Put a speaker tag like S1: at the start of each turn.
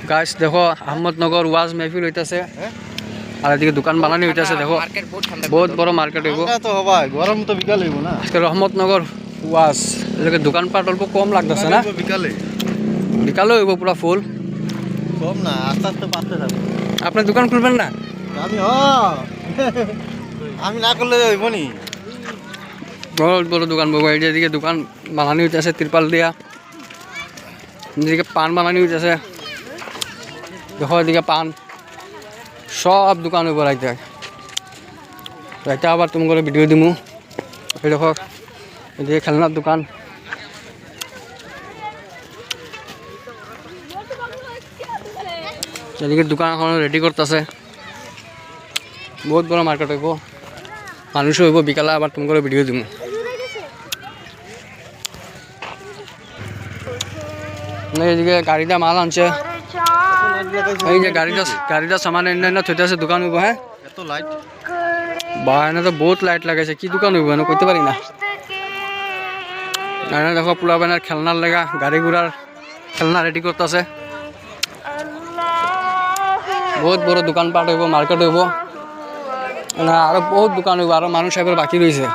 S1: guys দেখো আহমদনগর ওয়াজ মেহফিল হইতাছে আর এদিকে দোকান বানানি হইতাছে দেখো বহুত বড় মার্কেট হইব
S2: তো হবাই গরম তো বিকাল হইব না
S1: আজকে রহমতনগর ওয়াজ এদিকে দোকানপাট অল্প কম লাগতেছে না
S2: বিকালে
S1: বিকালে হইব পুরা ফুল
S2: কম না আস্তে আস্তে বাড়তে থাকবে
S1: আপনি দোকান খুলবেন না
S2: আমি আমি না করলে হইব নি
S1: বহুত বড় দোকান বাবু এদিকে দোকান বানানি হইতাছে তিরপাল দিয়া এদিকে পান বানানি হইতাছে দেখো এদিকে পান সব দোকান হইব রাইতে রাইতে আবার তুমি করে ভিডিও দিমু এই দেখো এদিকে খেলনার দোকান এদিকে দোকান এখন রেডি করতেছে বহুত বড় মার্কেট হইব মানুষ হইব বিকালে আবার তুমি করে ভিডিও দিমু এদিকে গাড়িটা মাল আনছে এই যে গাড়িটা সামান এনে থইতেছে দোকান হইব হ্যাঁ
S2: এত লাইট
S1: বা এনে তো বহুত লাইট লাগাইছে কি দোকান হইব এনে কইতে পারি না এনে দেখো পোলা বানার খেলনার লেগা গাড়ি ঘোড়ার খেলনা রেডি করতেছে বহুত বড় দোকানপাট হইব মার্কেট হইব আরো বহুত দোকান হইব আরো মানুষ এবার বাকি রয়েছে